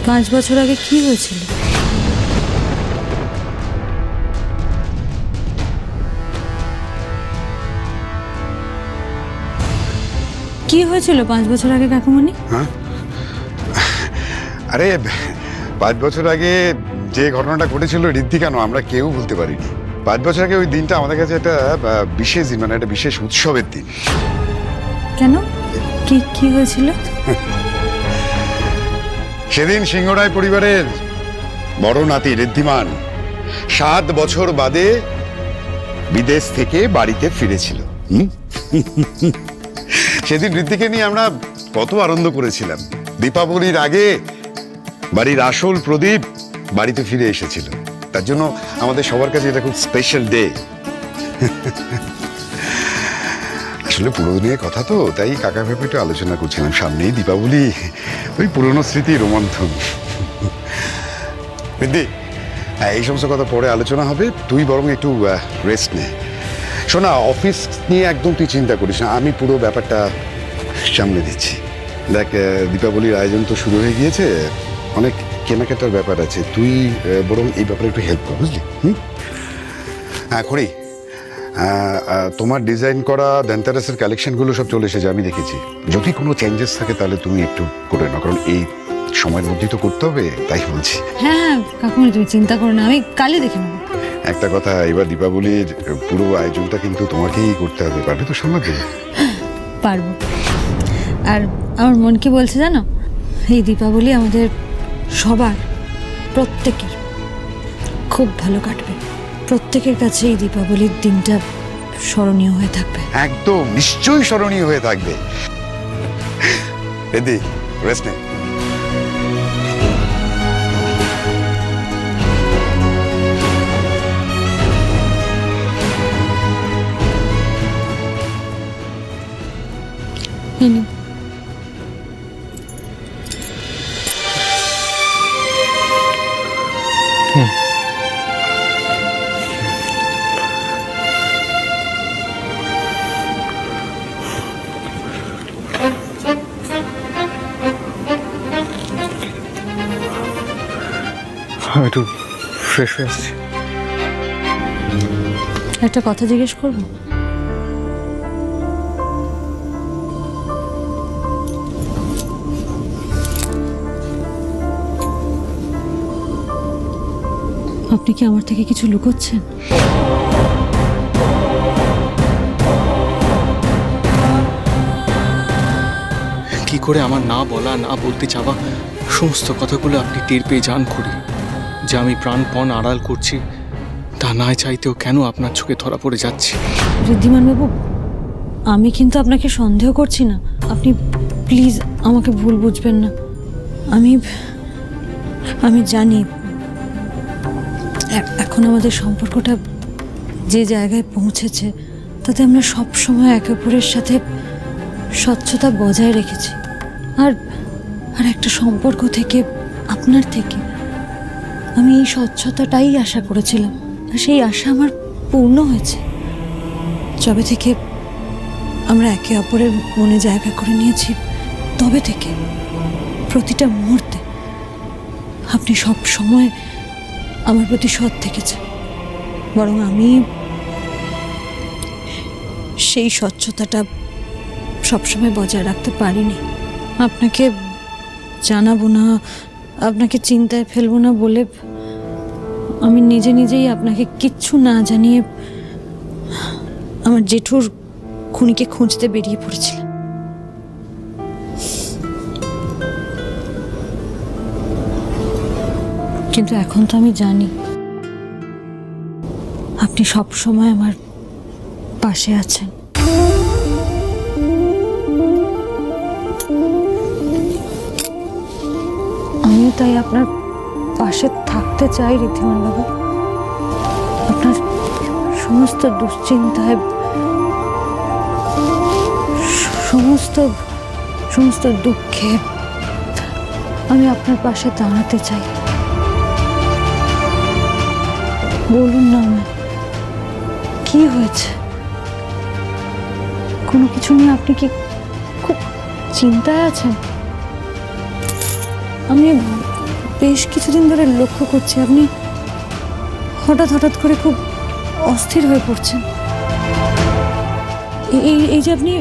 5 বছর আগে কি হয়েছিল? কি হয়েছিল 5 বছর আগে কাকুমণি? হ্যাঁ, আরে 5 বছর আগে যে ঘটনাটা ঘটেছিল ঋদ্ধি কেন আমরা কেউ ভুলতে পারিনি। 5 বছর আগে ওই দিনটা আমাদের কাছে একটা বিশেষ দিন, মানে একটা বিশেষ উৎসবের দিন। কেন? কি কি হয়েছিল? সেদিন সিংহরায় পরিবারের বড় নাতি ঋদ্ধিমান 7 বছর বাদে বিদেশ থেকে বাড়িতে ফিরেছিল। সেদিন ঋদ্ধিকে নিয়ে আমরা কত আনন্দ করেছিলাম। দীপাবলির আগে বাড়ির আসল প্রদীপ বাড়িতে ফিরে এসেছিল। তার জন্য আমাদের সবার কাছে এটা খুব স্পেশাল ডে। আসলে পুরোনো নিয়ে কথা তো, তাই কাকা ভেবে একটু আলোচনা করছিলাম। সামনেই দীপাবলি, ওই পুরোনো স্মৃতি রোমন্থন। ঋদ্ধি, হ্যাঁ, এই সমস্ত কথা পরে আলোচনা হবে। তুই বরং একটু রেস্ট নে। শোনা, অফিস নিয়ে একদম তুই চিন্তা করিস না, আমি পুরো ব্যাপারটা সামলে দিচ্ছি। দেখ, দীপাবলির আয়োজন তো শুরু হয়ে গিয়েছে, অনেক কেনাকাটার ব্যাপার আছে। তুই বরং এই ব্যাপারে একটু হেল্প কর, বুঝলি? হ্যাঁ করি। তোমার ডিজাইন করা ধনতেরাসের কালেকশনগুলো সব চলে এসেছে, আমি দেখেছি। যদি কোনো চেঞ্জেস থাকে তাহলে তুমি একটু করে নাও, কারণ এই সময়ের মধ্যেই তো করতে হবে, তাই বলছি। হ্যাঁ হ্যাঁ কাকুমণি, তুমি চিন্তা করো না, আমি কালই দেখে নেবো। একটা কথা, এবার দীপাবলির পুরো আয়োজনটা কিন্তু তোমাকেই করতে হবে, পারবে তো সামলাতে? পারবো। আর আমার মন কি বলছে জানো, এই দীপাবলি আমাদের সবার, প্রত্যেকের খুব ভালো কাটবে। প্রত্যেকের কাছে এই দীপাবলির দিনটা স্মরণীয় হয়ে থাকবে। একদম নিশ্চয়ই স্মরণীয় হয়ে থাকবে। রেডি, রেস্ট নে। এই নিন। আমি একটু ফ্রেশ হয়ে আসছি। একটা কথা জিজ্ঞেস করবো? আপনি কি আমার থেকে কিছু লুকোচ্ছেন? কি করে আমার না বলা, না বলতে চাওয়া সমস্ত কথাগুলো আপনি টের পেয়ে যান করি, যে আমি প্রাণপণ আড়াল করছি, তা না চাইতেও কেন আপনার চোখে ধরা পড়ে যাচ্ছি। ঋদ্ধিমান বাবু, আমি কিন্তু আপনাকে সন্দেহ করছি না। আপনি প্লিজ আমাকে ভুল বুঝবেন না। আমি জানি এখন আমাদের সম্পর্কটা যে জায়গায় পৌঁছেছে, তাতে আমরা সব সময় একে অপরের সাথে স্বচ্ছতা বজায় রেখেছি। আর আর একটা সম্পর্ক থেকে, আপনার থেকে আমি এই স্বচ্ছতাটাই আশা করেছিলাম, আর সেই আশা আমার পূর্ণ হয়েছে। যবে থেকে আমরা একে অপরের মনে জায়গা করে নিয়েছি, তবে থেকে প্রতিটা মুহূর্তে আপনি সব সময় আমার প্রতি সৎ থেকেছেন। বরং আমি সেই স্বচ্ছতাটা সবসময় বজায় রাখতে পারিনি। আপনাকে জানাবো না, আপনাকে চিন্তায় ফেলবো না বলে আমি নিজে নিজেই আপনাকে কিচ্ছু না জানিয়ে আমার জেঠুর খুনিকে খুঁজতে বেরিয়ে পড়েছিলাম। কিন্তু এখন তো আমি জানি আপনি সব সময় আমার পাশে আছেন। আমিও তাই আপনার পাশে থাকতে চাই ঋদ্ধিমান বাবু। আপনার সমস্ত দুশ্চিন্তায়, সমস্ত দুঃখে আমি আপনার পাশে দাঁড়াতে চাই। বলুন না আমার কি হয়েছে? কোনো কিছু নিয়ে আপনি কি খুব চিন্তায় আছেন? আমি বেশ কিছুদিন ধরে লক্ষ্য করছি আপনি হঠাৎ হঠাৎ করে খুব অস্থির হয়ে পড়ছেন। এই যে আপনি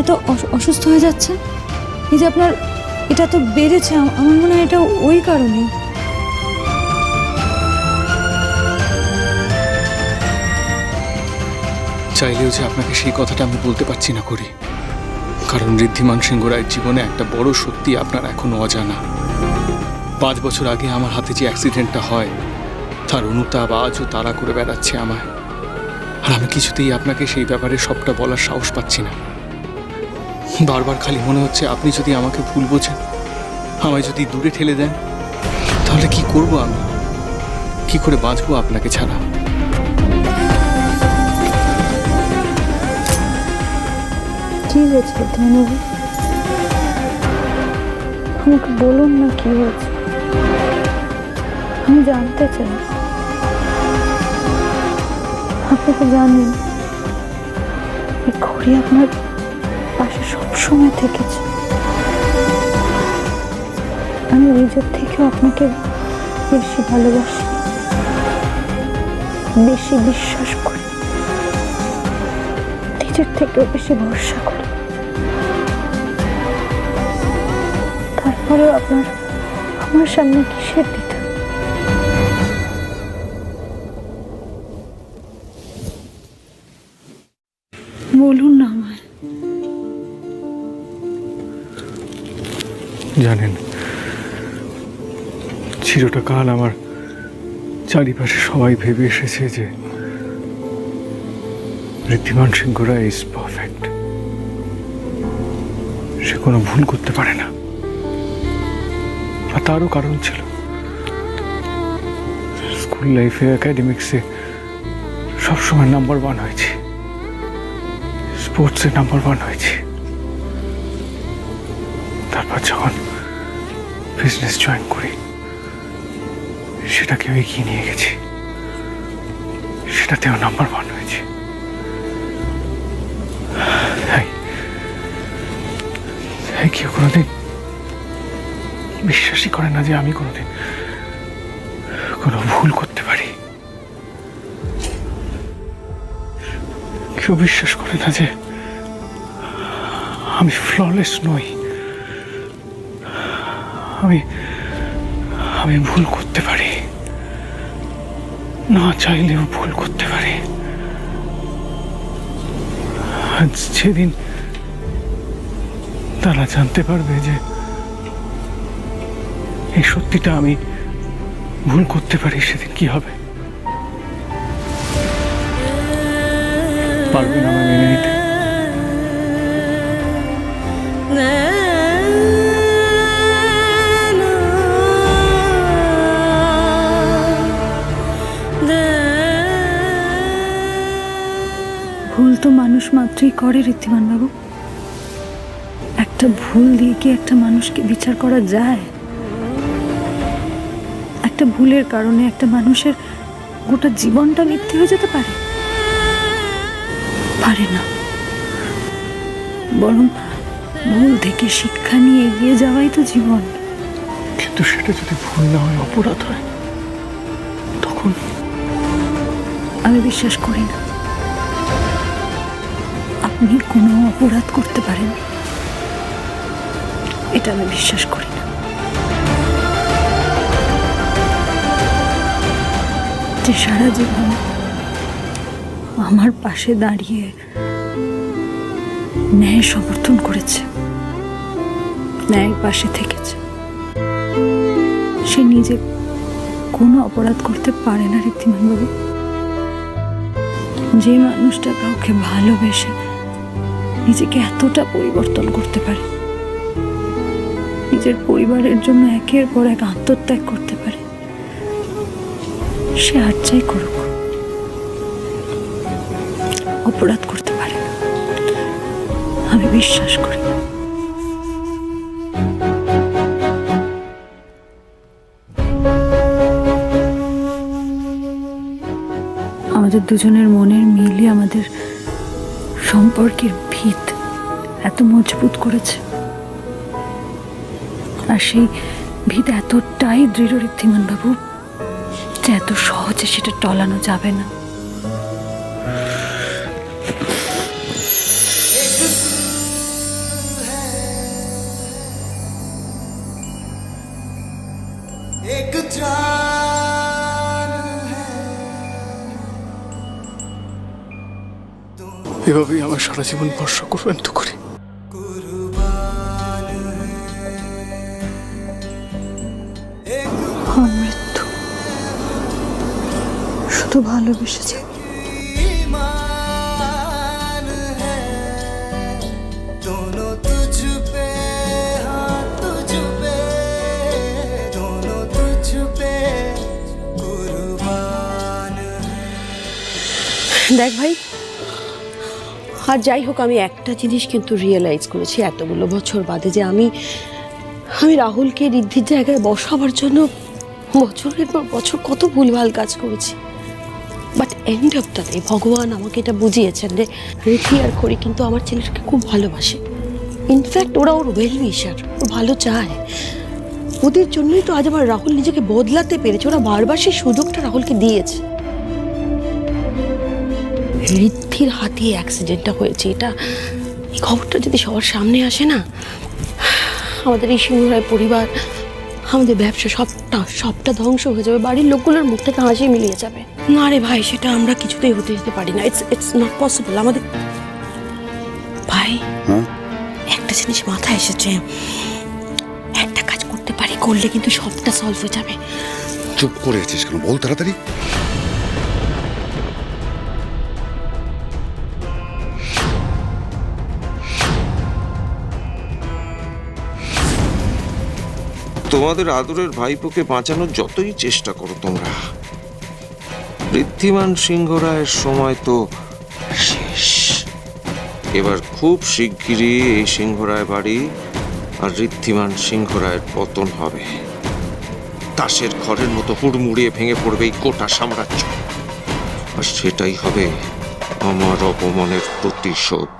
এত অসুস্থ হয়ে যাচ্ছেন, এই যে আপনার এটা তো বেড়েছে, আমার মনে হয় এটা ওই কারণেই। চাইলেও যে আপনাকে সেই কথাটা আমি বলতে পারছি না করি, কারণ ঋদ্ধিমান সিংহ রায়ের জীবনে একটা বড় সত্যি আপনার এখনো অজানা। 5 বছর আগে আমার হাতে যে অ্যাক্সিডেন্টটা হয় তার অনুতাপ আজও তাড়া করে বেড়াচ্ছে আমায়, আর আমি কিছুতেই আপনাকে সেই ব্যাপারে সবটা বলার সাহস পাচ্ছি না। বারবার খালি মনে হচ্ছে আপনি যদি আমাকে ভুল বোঝেন, আমায় যদি দূরে ঠেলে দেন, তাহলে কি করব আমি? কি করে বাঁচবো আপনাকে ছাড়া? কি হয়েছে ধ্যানবাবু? আমাকে বলুন না কি হয়েছে, আমি জানতে চাই। আপনি তো জানেন এই ঘড়ি আপনার পাশে সবসময় থেকেছে। আমি নিজের থেকেও আপনাকে বেশি ভালোবাসি, বেশি বিশ্বাস করি, নিজের থেকেও বেশি ভরসা করি। তারপরেও আপনার আমার সামনে কিসের দ্বিধা? বলুন না আমায়। জানেন, চিরটা কাল আমার চারিপাশে সবাই ভেবে এসেছে যে ঋদ্ধিমান সিংহ রায় ইজ পারফেক্ট, সে কোনো ভুল করতে পারে না। আর তারও কারণ ছিল, স্কুল লাইফে একাডেমিক্সে সবসময় নাম্বার 1 হয়েছি, স্পোর্টসে নাম্বার 1 হয়েছি। তারপর যখন বিজনেস জয়েন করি, সেটাকেও এগিয়ে নিয়ে গেছি, সেটাতেও নাম্বার 1 হয়েছে। কেউ কোনোদিন বিশ্বাসই করে না যে আমি কোনোদিন কোনো ভুল করতে পারি। কেউ বিশ্বাস করে না যে আমি ফ্ললেস নই, আমি ভুল করতে পারি, না চাইলেও ভুল করতে পারি। আজ যেদিন তারা জানতে পারবে যে এই সত্যিটা আমি ভুল করতে পারি, সেদিন কি হবে? পারবে না আমায় মেনে নিতে। ভুল তো মানুষ মাত্রই করে ঋদ্ধিমান বাবু। একটা ভুল দিয়ে কি একটা মানুষকে বিচার করা যায়? একটা ভুলের কারণে একটা মানুষের গোটা জীবনটা মিথ্যে হয়ে যেতে পারে? পারে না। বরং ভুল থেকে শিক্ষা নিয়ে এগিয়ে যাওয়াই তো জীবন। কিন্তু সেটা যদি ভুল না হয়, অপরাধ হয়, তখন আমি বিশ্বাস করি না আপনি কোনো অপরাধ করতে পারেন, এটা আমি বিশ্বাস করি না। যে সারা জীবন আমার পাশে দাঁড়িয়ে ন্যায় সমর্থন করেছে, ন্যায়ের পাশে থেকেছে, সে নিজে কোনো অপরাধ করতে পারে না ঋদ্ধিমান বাবু। যে মানুষটা কাউকে ভালোবেসে নিজেকে এতটা পরিবর্তন করতে পারে, নিজের পরিবারের জন্য একের পর এক আত্মত্যাগ করতে পারে, সে আর যাই করুক, অপরাধ করতে পারে না, আমি বিশ্বাস করি না। আমাদের দুজনের মনের মিলই আমাদের সম্পর্কের ভিত এত মজবুত করেছে। আর সেই ভিত এতটাই দৃঢ় ঋদ্ধিমান বাবু যে এত সহজে সেটা টলানো যাবে না। এভাবেই আমার সারা জীবন ভরসা করবেন তো করি। মৃত্যু শুধু ভালোবেসেছে। দেখ ভাই, আর যাই হোক, আমি একটা জিনিস কিন্তু রিয়েলাইজ করেছি এতগুলো বছর বাদে, যে আমি রাহুলকে ঋদ্ধির জায়গায় বসাবার জন্য বছরের পর বছর কত ভুলভাল কাজ করেছি। But end of the day ভগবান আমাকে এটা বুঝিয়েছেন যে ঋদ্ধি আর খড়ি কিন্তু আমার ছেলেকে খুব ভালোবাসে। ইনফ্যাক্ট ওরা ওর ওয়েল উইশার, ও ভালো চায়। ওদের জন্যই তো আজ আমার রাহুল নিজেকে বদলাতে পেরেছে। ওরা বারবার সেই সুযোগটা রাহুলকে দিয়েছে। ঋদ্ধির হাতে অ্যাক্সিডেন্টটা হয়েছে, এই খবরটা যদি সবার সামনে আসে না, আমাদের এই সিংহরায় পরিবার, আমাদের ব্যবসা সবটা ধ্বংস হয়ে যাবে। বাড়ির লোকগুলোর মুখ থেকে হাসি মিলিয়ে যাবে। না রে ভাই, সেটা আমরা কিছুতেই হতে দিতে পারি না। ইটস নট পসিবল আমাদের। ভাই, একটা জিনিস মাথায় এসেছে, একটা কাজ করতে পারি, করলে কিন্তু সবটা সলভ হয়ে যাবে। চুপ করে আছিস কেন? বল তাড়াতাড়ি। তোমাদের আদরের ভাইপোকে বাঁচানোর যতই চেষ্টা করো তোমরা, ঋদ্ধিমান সিংহরায়ের সময় তো শেষ। এবার খুব শিগগিরই এই সিংহরায় বাড়ি আর ঋদ্ধিমান সিংহরায়ের পতন হবে। তাসের ঘরের মতো হুড়মুড়িয়ে ভেঙে পড়বে এই গোটা সাম্রাজ্য, আর সেটাই হবে আমার অপমানের প্রতিশোধ।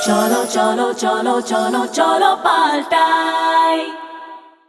cholo cholo cholo cholo cholo paltai